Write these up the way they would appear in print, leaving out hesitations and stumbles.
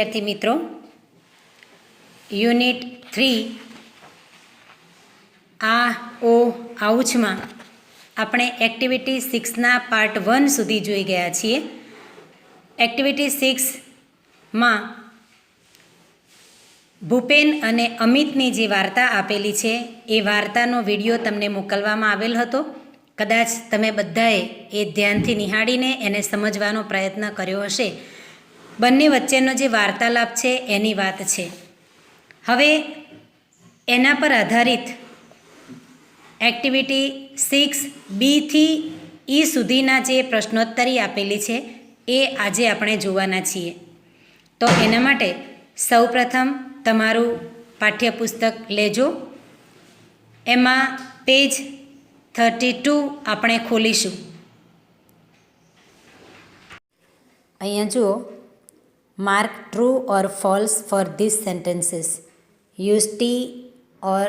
विद्यार्थी मित्रों, યુનિટ 3 આ ઓ આઉચમાં આપણે એક્ટિવિટી 6ના પાર્ટ 1 સુધી જોઈ ગયા છીએ. એક્ટિવિટી 6માં ભૂપેન અને અમિતની જે વાર્તા આપેલી છે એ વાર્તાનો વિડીયો તમને મોકલવામાં આવેલ હતો. કદાચ તમે બધાએ એ ધ્યાનથી નિહાળીને એને સમજવાનો પ્રયત્ન કર્યો હશે. બંને વચ્ચેનો જે વાર્તાલાપ છે એની વાત છે. હવે એના પર આધારિત એક્ટિવિટી 6B થી E સુધીના જે પ્રશ્નોત્તરી આપેલી છે એ આજે આપણે જોવાના છીએ. તો એના માટે સૌપ્રથમ તમારું પાઠ્યપુસ્તક લેજો. એમાં પેજ 32 આપણે ખોલીશું. અહીંયા જુઓ, mark true or false for this sentences. Use T or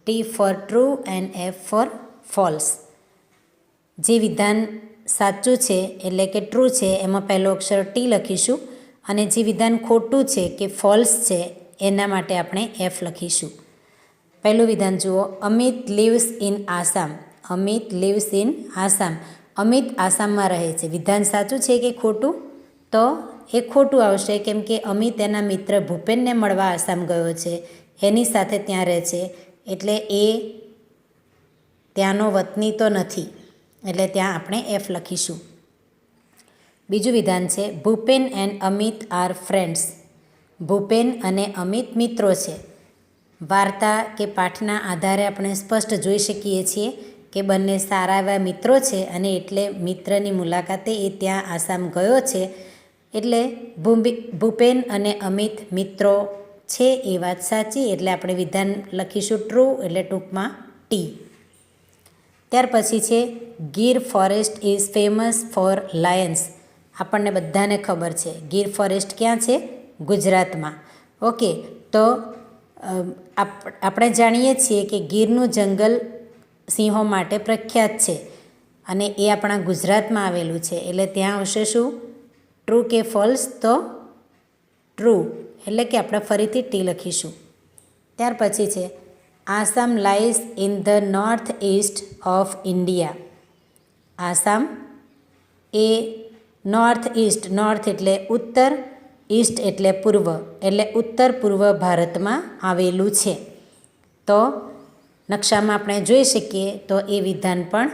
T for true and F for false. જે વિધાન સાચું છે એટલે કે ટ્રુ છે એમાં પહેલો અક્ષર T લખીશું, અને જે વિધાન ખોટું છે કે ફોલ્સ છે એના માટે આપણે F લખીશું. પહેલું વિધાન જુઓ, Amit lives in Assam. Amit lives in Assam. Amit આસામમાં રહે છે. વિધાન સાચું છે કે ખોટું? તો એ ખોટું આવશે, કેમ કે અમિત એના મિત્ર ભૂપેનને મળવા આસામ ગયો છે, એની સાથે ત્યાં રહે છે, એટલે એ ત્યાંનો વતની તો નથી, એટલે ત્યાં આપણે F લખીશું. બીજું વિધાન છે, Bhupen and Amit are friends. Bhupen અને અમિત મિત્રો છે. વાર્તા કે પાઠના આધારે આપણે સ્પષ્ટ જોઈ શકીએ છીએ કે બંને સારા એવા મિત્રો છે, અને એટલે મિત્રની મુલાકાતે એ ત્યાં આસામ ગયો છે, એટલે ભૂપેન અને અમિત મિત્રો છે એ વાત સાચી, એટલે આપણે વિધાન લખીશું ટ્રુ, એટલે ટૂંકમાં T. ત્યાર પછી છે, Gir forest is famous for Lions. આપણને બધાને ખબર છે ગીર ફોરેસ્ટ ક્યાં છે? ગુજરાતમાં. ઓકે, તો આપણે જાણીએ છીએ કે ગીરનું જંગલ સિંહો માટે પ્રખ્યાત છે, અને એ આપણા ગુજરાતમાં આવેલું છે, એટલે ત્યાં આવશે શું? ટ્રુ કે ફોલ્સ? તો ટ્રુ, એટલે કે આપણે ફરીથી T લખીશું. ત્યાર પછી છે, Assam lies in the north east of India. Assam A north east, north એટલે ઉત્તર, ઈસ્ટ એટલે પૂર્વ, એટલે ઉત્તર પૂર્વ ભારતમાં આવેલું છે. તો નકશામાં આપણે જોઈ શકીએ તો એ વિધાન પણ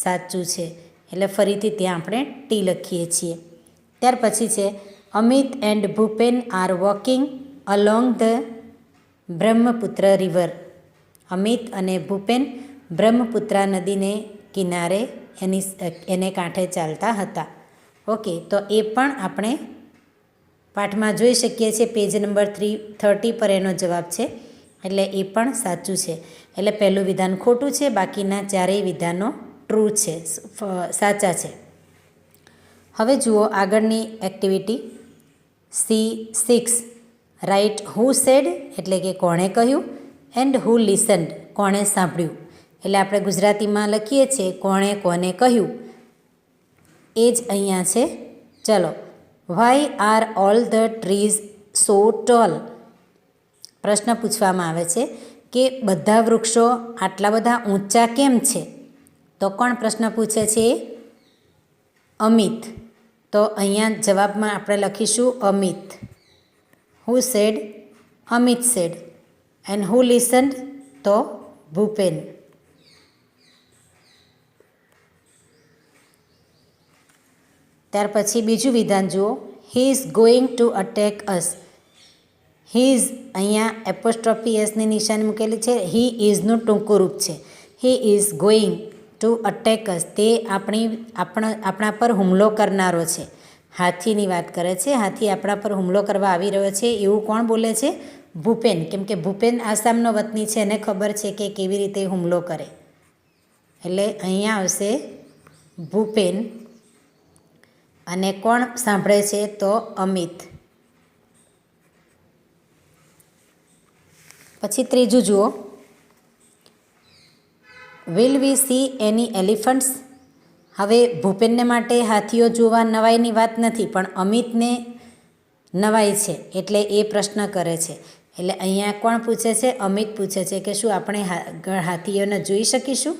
સાચું છે, એટલે ફરીથી ત્યાં આપણે T લખીએ છીએ. ત્યાર પછી છે, Amit and Bhupen R walking along the Brahmaputra river. Amit અને ભૂપેન બ્રહ્મપુત્રા નદીને કિનારે એને કાંઠે ચાલતા હતા. ઓકે, તો એ પણ આપણે પાઠમાં જોઈ શકીએ છીએ. પેજ નંબર 30 પર એનો જવાબ છે, એટલે એ પણ સાચું છે. એટલે પહેલું વિધાન ખોટું છે, બાકીના ચારેય વિધાનો ટ્રુ છે, સાચા છે. હવે જુઓ આગળની activity C6. Write who said, એટલે કે કોણે કહ્યું, એન્ડ હુ લિસન્ડ, કોણે સાંભળ્યું. એટલે આપણે ગુજરાતીમાં લખીએ છીએ કોણે કોને કહ્યું, એ જ અહીંયા છે. ચલો, why are all the trees so tall. પ્રશ્ન પૂછવામાં આવે છે કે બધા વૃક્ષો આટલા બધા ઊંચા કેમ છે? તો કોણ પ્રશ્ન પૂછે છે? અમિત. તો અહીંયા જવાબમાં આપણે લખીશું Amit. Who said? Amit said. And who listened? તો ભૂપેન. ત્યાર પછી બીજું વિધાન જુઓ, he is going to attack us. He is, અહીંયા એપોસ્ટ્રોફી એસની નિશાની મૂકેલી છે. હી ઇઝનું ટૂંકું રૂપ છે. He is going to attack us, તે આપણા પર હુમલો કરનારો છે. હાથીની વાત કરે છે. હાથી આપણા પર હુમલો કરવા આવી રહ્યો છે એવું કોણ બોલે છે? ભૂપેન. કેમ કે ભૂપેન આસામનો વતની છે, એને ખબર છે કે કેવી રીતે હુમલો કરે, એટલે અહીંયા આવશે ભૂપેન. અને કોણ સાંભળે છે? તો અમિત. પછી ત્રીજું જુઓ, will we C any elephants. હવે ભૂપેનને માટે હાથીઓ જોવા નવાઈની વાત નથી, પણ અમિતને નવાઈ છે એટલે એ પ્રશ્ન કરે છે. એટલે અહીંયા કોણ પૂછે છે? અમિત પૂછે છે કે શું આપણે હાથીઓને જોઈ શકીશું?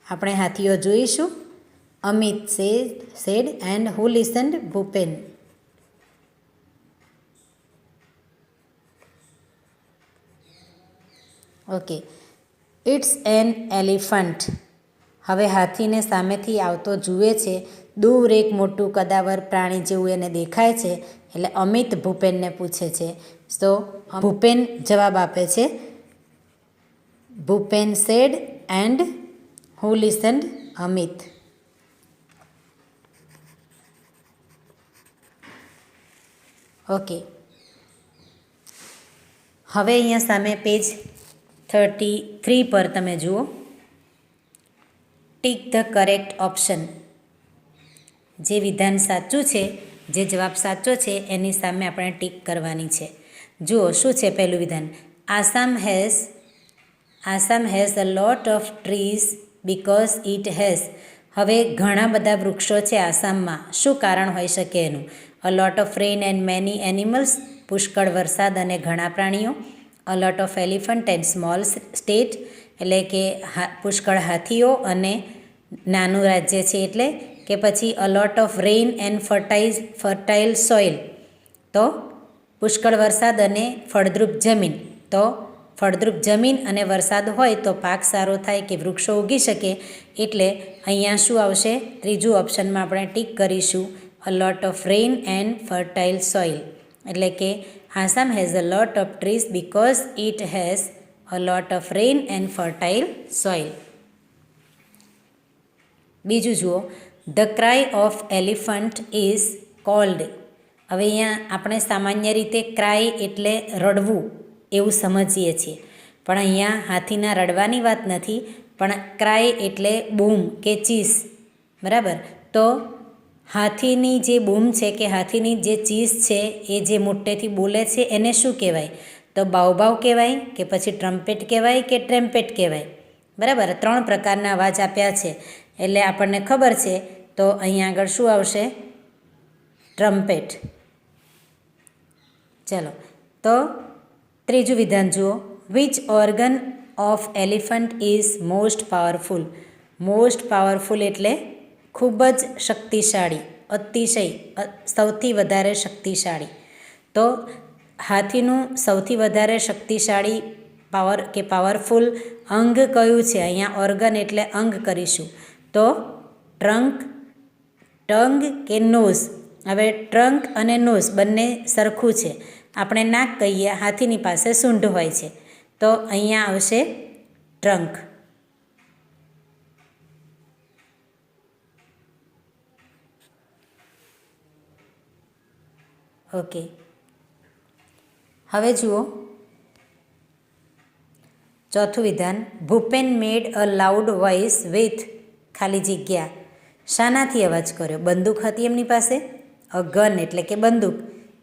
આપણે હાથીઓ જોઈશું? Amit said and who listened? Bhupen. Okay, it's an elephant. હવે હાથીને સામેથી આવતો જુએ છે. દૂર એક મોટું કદાવર પ્રાણી જેવું એને દેખાય છે. એટલે અમિત ભૂપેનને પૂછે છે. તો ભૂપેન જવાબ આપે છે, Bhupen said and who listened? Amit. Okay, હવે અહીંયા સામે પેજ 33 પર તમે જુઓ, ટીક ધ કરેક્ટ ઓપ્શન. જે વિધાન સાચું છે, જે જવાબ સાચો છે એની સામે આપણે ટીક કરવાની છે. જુઓ શું છે પહેલું વિધાન, Assam has a lot of trees because it has. હવે ઘણા બધા વૃક્ષો છે આસામમાં. શું કારણ હોઈ શકે એનું? A lot of rain and many animals. પુષ્કળ વરસાદ અને ઘણા પ્રાણીઓ. A lot of elephant and small state. એટલે કે પુષ્કળ હાથીઓ અને નાનું રાજ્ય છે એટલે. કે પછી a lot of rain and fertile soil. તો પુષ્કળ વરસાદ અને ફળદ્રુપ જમીન. તો ફળદ્રુપ જમીન અને વરસાદ હોય તો પાક સારો થાય કે વૃક્ષો ઉગી શકે. એટલે અહીંયા શું આવશે? ત્રીજું ઓપ્શનમાં આપણે ટીક કરીશું, a lot of rain and fertile soil. એટલે કે Assam has a lot of trees because it has a lot of rain and fertile soil. બીજું જુઓ, the cry of elephant is called. હવે અહીંયા આપણે સામાન્ય રીતે ક્રાય એટલે રડવું એવું સમજીએ છીએ, પણ અહીંયા હાથીના રડવાની વાત નથી, પણ ક્રાય એટલે બૂમ કે ચીસ. બરાબર? તો હાથીની જે બૂમ છે કે હાથીની જે ચીસ છે એ જે મોટેથી બોલે છે એને શું કહેવાય? તો બાવબાવ કહેવાય કે પછી ટ્રમ્પેટ કહેવાય કે ટ્રેમ્પેટ કહેવાય. બરાબર? 3 પ્રકારના અવાજ આપ્યા છે એટલે આપણને ખબર છે. તો અહીંયા આગળ શું આવશે? ટ્રમ્પેટ. ચલો, તો ત્રીજું વિધાન જુઓ, which organ of elephant is most powerful. Most powerful એટલે ખૂબ જ શક્તિશાળી, અતિશય, સૌથી વધારે શક્તિશાળી. તો હાથીનું સૌથી વધારે શક્તિશાળી પાવરફુલ અંગ કયું છે? અહીંયા ઓર્ગન એટલે અંગ કરીશું. તો ટંગ કે નોઝ. હવે ટ્રંક અને નોઝ બંને સરખું છે. આપણે નાક કહીએ, હાથીની પાસે સૂંઢ હોય છે. તો અહીંયા આવશે ટ્રંક. ઓકે, હવે જુઓ ચોથું વિધાન, ભૂપેન મેડ અ લાઉડ વોઇસ વિથ ખાલી જગ્યા. શાનાથી અવાજ કર્યો? બંદૂક હતી એમની પાસે, અ ગન એટલે કે બંદૂક,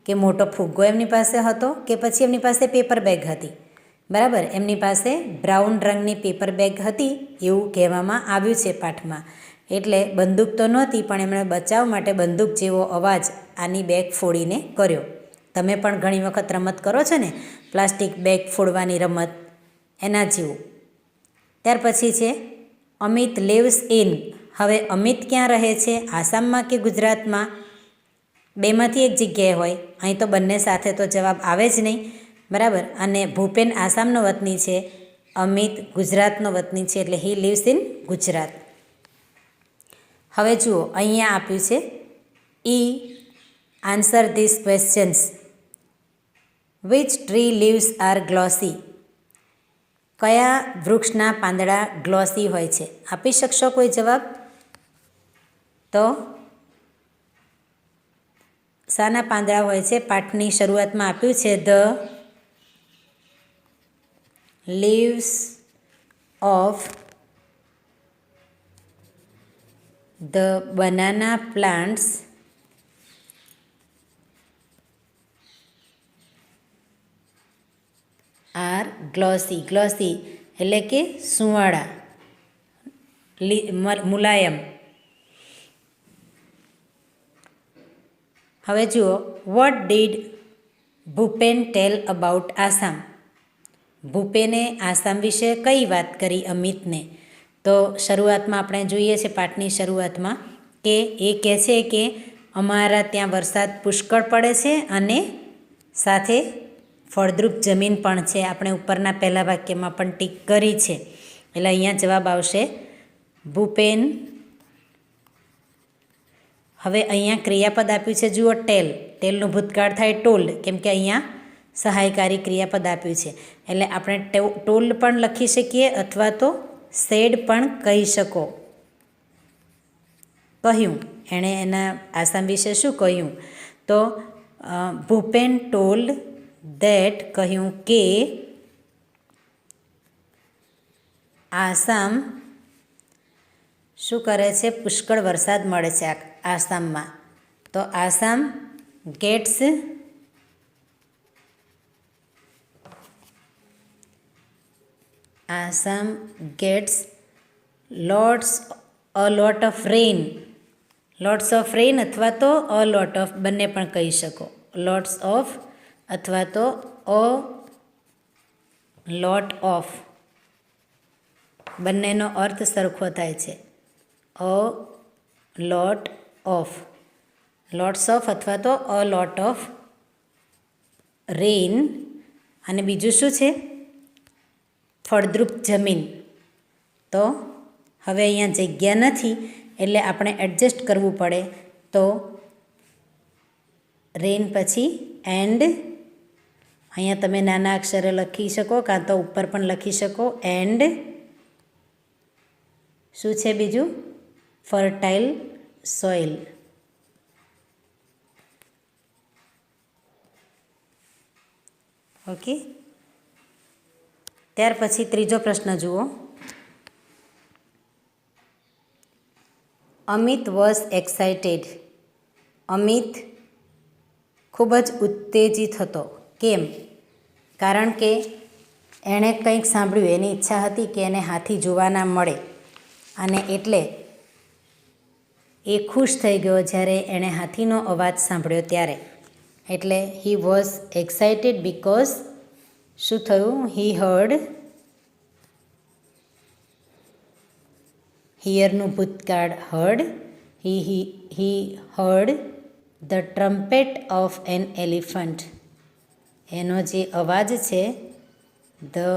કે મોટો ફુગ્ગો એમની પાસે હતો, કે પછી એમની પાસે પેપર બેગ હતી. બરાબર? એમની પાસે બ્રાઉન રંગની પેપર બેગ હતી એવું કહેવામાં આવ્યું છે પાઠમાં. એટલે બંદૂક તો નહોતી, પણ એમણે બચાવ માટે બંદૂક જેવો અવાજ આની બેગ ફોડીને કર્યો. તમે પણ ઘણી વખત રમત કરો છો ને, પ્લાસ્ટિક બેગ ફોડવાની રમત, એના જેવું. ત્યાર પછી છે અમિત લિવ્સ ઇન. હવે અમિત ક્યાં રહે છે? આસામમાં કે ગુજરાતમાં? બેમાંથી એક જગ્યાએ હોય. અહીં તો બંને સાથે તો જવાબ આવે જ નહીં. બરાબર? અને ભૂપેન આસામનો વતની છે, અમિત ગુજરાતનો વતની છે, એટલે હી લિવ્સ ઇન ગુજરાત. હવે જુઓ અહીંયા આપ્યું છે, answer this questions. Which tree leaves are glossy. કયા વૃક્ષના પાંદડા ગ્લોસી હોય છે? આપી શકશો કોઈ જવાબ? તો શાના પાંદડા હોય છે? પાઠની શરૂઆતમાં આપ્યું છે, the leaves of the banana plants are glossy. Glossy એટલે કે સુંવાળા, મુલાયમ. હવે જુઓ what did Bhupen tell about Assam? ભૂપેને આસામ વિશે કઈ વાત કરી અમિતને? તો શરૂઆતમાં આપણે જોઈએ છે પાઠની શરૂઆતમાં કે એ કહે છે કે અમારા ત્યાં વરસાદ પુષ્કળ પડે છે અને સાથે ફળદ્રુપ જમીન પણ છે. આપણે ઉપરના પહેલા વાક્યમાં પણ ટીક કરી છે, એટલે અહીંયા જવાબ આવશે ભૂપેન. હવે અહીંયા ક્રિયાપદ આપ્યું છે, જુઓ ટેલ. ટેલનું ભૂતકાળ થાય ટોલ્ડ, કેમ કે અહીંયા સહાયકારી ક્રિયાપદ આપ્યું છે. એટલે આપણે ટોલ્ડ પણ લખી શકીએ અથવા તો સેડ પણ કહી શકો. કહ્યું, એણે એના આસામ વિશે શું કહ્યું? તો ભૂપેન ટોલ્ડ ધેટ, કહ્યું કે આસામ શું કરે છે? પુષ્કળ વરસાદ મળે છે આસામમાં. તો Assam gets a lot of rain. Lots of rain અથવા તો અ લોટ ઓફ, બંને પણ કહી શકો. લોટ્સ ઓફ અથવા તો અ લોટ ઓફ, બંનેનો અર્થ સરખો થાય છે. અ લોટ ઓફ, લોટ્સ ઓફ અથવા તો અ લોટ ઓફ રેઇન. અને બીજું શું છે? ફળદ્રુપ જમીન. તો હવે અહીંયા જગ્યા નથી એટલે આપણે એડજસ્ટ કરવું પડે. તો રેઇન પછી એન્ડ, અહીંયા તમે નાના અક્ષરે લખી શકો કાં તો ઉપર પણ લખી શકો. એન્ડ શું છે બીજું? Fertile soil. ઓકે, ત્યાર પછી ત્રીજો પ્રશ્ન જુઓ. Amit was excited. અમિત ખૂબ જ ઉત્તેજિત હતો. કેમ? કારણ કે એણે કંઈક સાંભળ્યું, એની ઈચ્છા હતી કે એને હાથી જોવા ના મળે, અને એટલે એ ખુશ થઈ ગયો જ્યારે એણે હાથીનો અવાજ સાંભળ્યો ત્યારે. એટલે હી વોઝ એક્સાઇટેડ બિકોઝ શું થયું? હી હર્ડ, હિયરનું ભૂતકાળ heard. He heard the trumpet of an elephant. એનો જે અવાજ છે, the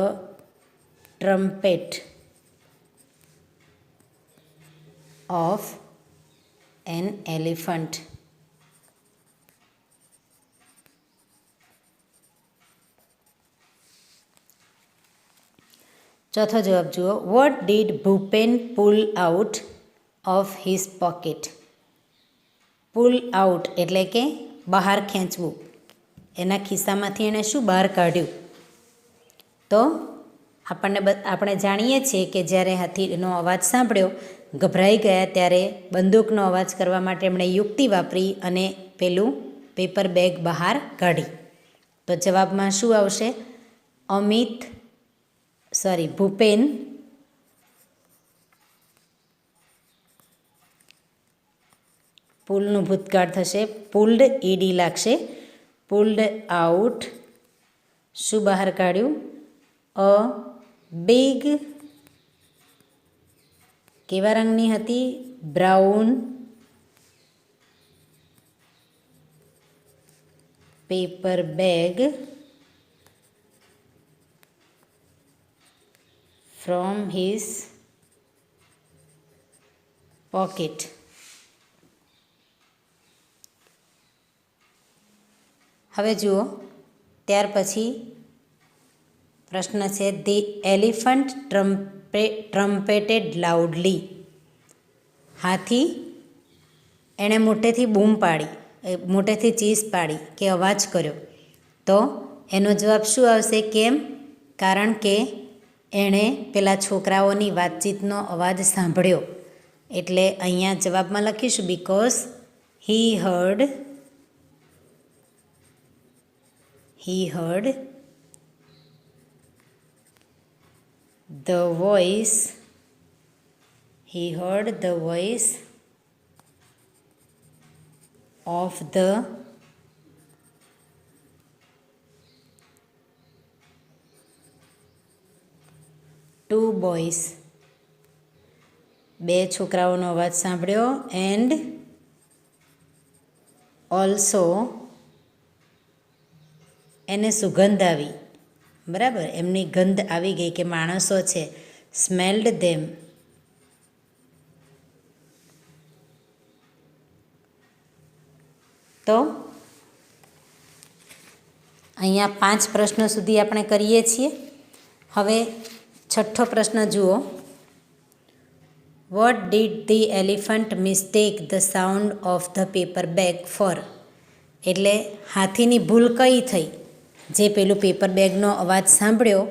trumpet of an elephant. ચોથો જવાબ જુઓ. What did Bhupen pull out of his pocket? Pull out એટલે કે બહાર ખેંચવું. એના ખિસ્સામાંથી એણે શું બહાર કાઢ્યું? તો આપણે જાણીએ છીએ કે જ્યારે હાથીનો અવાજ સાંભળ્યો, ગભરાઈ ગયા, ત્યારે બંદૂકનો અવાજ કરવા માટે એમણે યુક્તિ વાપરી અને પેલું પેપર બેગ બહાર કાઢી. તો જવાબમાં શું આવશે? ભૂપેન પુલનું ભૂતકાળ થશે પુલ્ડ, ઈડી લાગશે. પુલ્ડ આઉટ, શું બહાર કાઢ્યું? અ બિગ, કેવા રંગની હતી? Brown paper bag from his pocket. હવે જુઓ, ત્યાર પછી પ્રશ્ન છે ધી એલિફન્ટ ટ્રમ્પેટેડ લાઉડલી. હાથી એણે મોટેથી બૂમ પાડી, મોટેથી ચીસ પાડી કે અવાજ કર્યો. તો એનો જવાબ શું આવશે? કેમ? કારણ કે એણે પેલા છોકરાઓની વાતચીતનો અવાજ સાંભળ્યો. એટલે અહીંયા જવાબમાં લખીશું because he heard the voice of the 2 boys. 2 છોકરાઓનો અવાજ સાંભળ્યો. એન્ડ ઓલ્સો એને સુગંધ આવી. બરાબર, એમની ગંધ આવી ગઈ કે માણસો છે. સ્મેલ્ડ ધેમ. તો અહીંયા 5 પ્રશ્નો સુધી આપણે કરીએ છીએ. હવે 6થો પ્રશ્ન જુઓ. What did the elephant mistake the sound of the paper bag for? એટલે હાથીની ભૂલ કઈ થઈ? જે પેલું પેપર બેગનો અવાજ સાંભળ્યો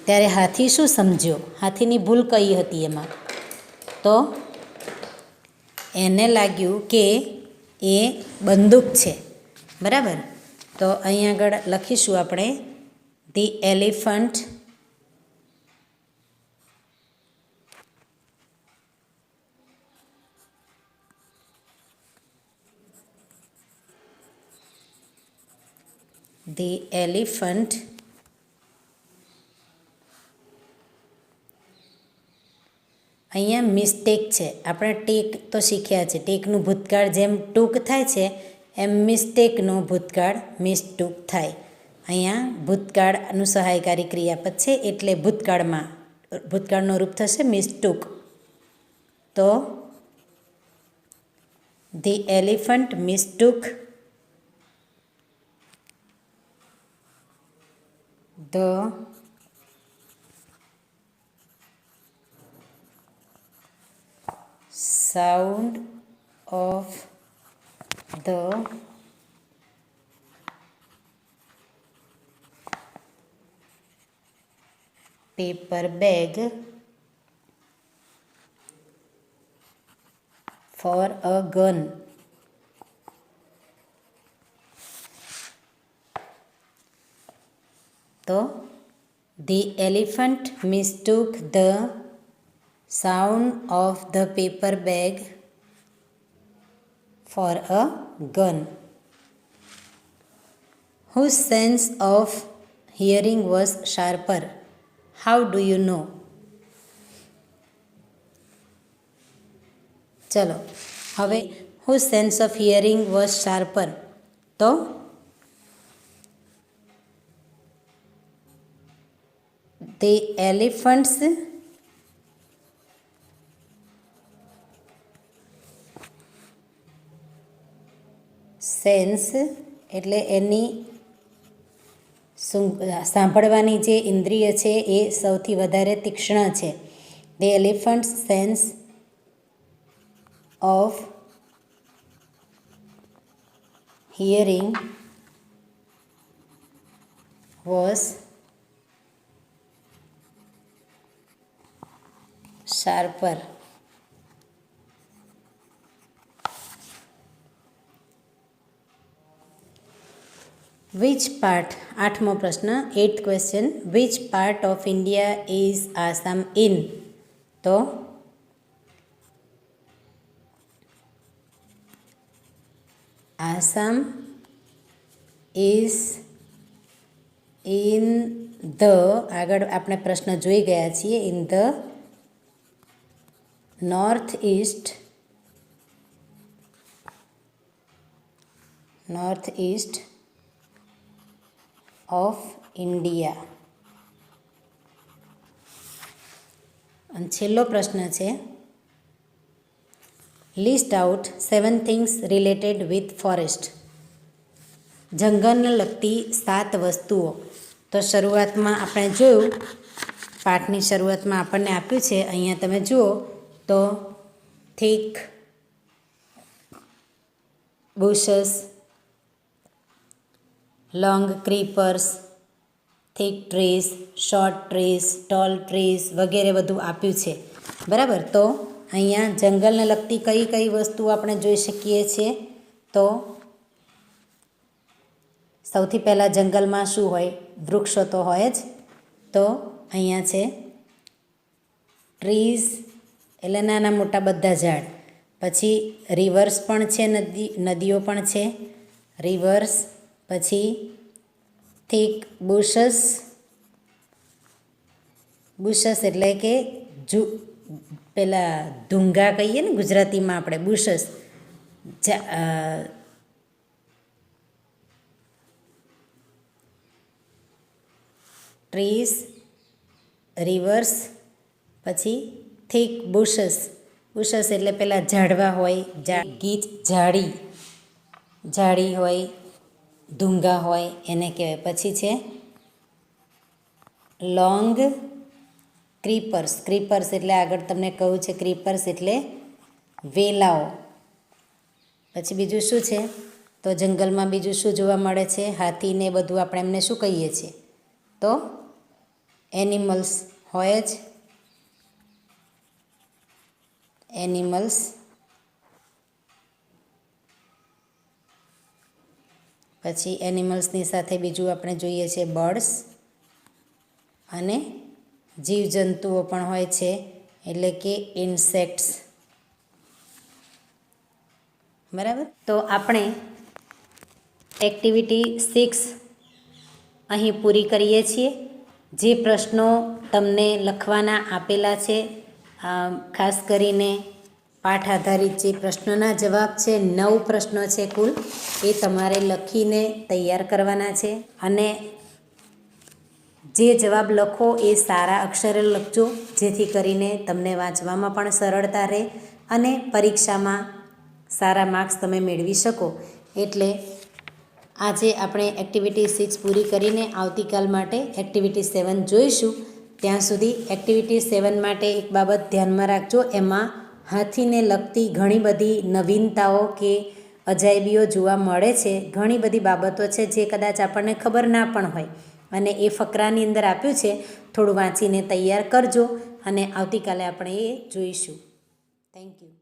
ત્યારે હાથી શું સમજ્યો? હાથીની ભૂલ કઈ હતી એમાં? તો એને લાગ્યું કે એ બંદૂક છે. બરાબર, તો અહીં આગળ લખીશું આપણે ધી એલિફન્ટ અહીંયા મિસ્ટેક છે. આપણે ટેક તો શીખ્યા છે. ટેકનું ભૂતકાળ જેમ ટૂંક થાય છે એમ મિસ્ટેકનો ભૂતકાળ મિસટૂક થાય. અહીંયા ભૂતકાળનું સહાયકારી ક્રિયાપદ છે એટલે ભૂતકાળનો રૂપ થશે મિસટૂક. તો the elephant mistook the sound of the paper bag for a gun. તો the elephant mistook the sound of the paper bag for a gun. Whose sense of hearing was sharper? How do you know? ચલો હવે whose sense of hearing was sharper? તો the elephant's sense એટલે એની સાંભળવાની જે ઇન્દ્રિય છે એ સૌથી વધારે તીક્ષ્ણ છે. The elephants sense of hearing was sharper. Which part, 8મો પ્રશ્ન, 8th question, which part of India is Assam in? તો આસામ ઇઝ ઇન ધ, આગળ આપણે પ્રશ્ન જોઈ ગયા છીએ, in the north east of India. અને છેલ્લો પ્રશ્ન છે, list out 7 things related with forest. જંગલને લગતી 7 વસ્તુઓ. તો શરૂઆતમાં આપણે જોયું, પાઠની શરૂઆતમાં આપણને આપ્યું છે, અહીંયા તમે જુઓ તો thick bushes, long creepers, thick trees, short trees, tall trees વગેરે બધું આપ્યું છે. બરાબર, તો અહીંયા જંગલને લગતી કઈ કઈ વસ્તુ આપણે જોઈ શકીએ છીએ? તો સૌથી પહેલાં જંગલમાં શું હોય? વૃક્ષો તો હોય જ. તો અહીંયા છે ટ્રીઝ એટલે નાના મોટા બધા ઝાડ. પછી રિવર્સ પણ છે, નદીઓ પણ છે, રિવર્સ. પછી થીક બુશસ, બુશસ એટલે કે પેલા ધૂંગા કહીએ ને ગુજરાતીમાં આપણે બુશસ. ટ્રીઝ, રિવર્સ, પછી થીક બુશસ. બુશસ એટલે પેલા ઝાડવા હોય, ગીચ ઝાડી હોય, ધૂંગા હોય એને કહેવાય. પછી છે લોંગ ક્રીપર્સ. ક્રીપર્સ એટલે આગળ તમને કહું છે, ક્રીપર્સ એટલે વેલાઓ. પછી બીજું શું છે તો જંગલમાં બીજું શું જોવા મળે છે? હાથીને બધું આપણે એમને શું કહીએ છીએ? તો એનિમલ્સ હોય જ. એનિમલ્સ. પછી એનિમલ્સની સાથે બીજું આપણે જોઈએ છે બર્ડ્સ અને જીવજંતુઓ પણ હોય છે, એટલે કે ઇન્સેક્ટ્સ. બરાબર. તો આપણે એક્ટિવિટી 6 અહીં પૂરી કરીએ છીએ. જે પ્રશ્નો તમને લખવાના આપેલા છે, ખાસ કરીને પાઠ આધારિત જે પ્રશ્નોના જવાબ છે, 9 પ્રશ્નો છે કુલ, એ તમારે લખીને તૈયાર કરવાના છે. અને જે જવાબ લખો એ સારા અક્ષરે લખજો, જેથી કરીને તમને વાંચવામાં પણ સરળતા રહે અને પરીક્ષામાં સારા માર્ક્સ તમે મેળવી શકો. એટલે આજે આપણે એક્ટિવિટી 6 પૂરી કરીને આવતીકાલ માટે એક્ટિવિટી 7 જોઈશું. ત્યાં સુધી એક્ટિવિટી 7 માટે એક બાબત ધ્યાનમાં રાખજો, એમાં હાથીને લગતી ઘણી બધી નવીનતાઓ કે અજાયબીઓ જોવા મળે છે. ઘણી બધી બાબતો છે જે કદાચ આપણને ખબર ના પણ હોય, અને એ ફકરાની અંદર આપ્યું છે. થોડું વાંચીને તૈયાર કરજો અને આવતીકાલે આપણે એ જોઈશું. Thank you.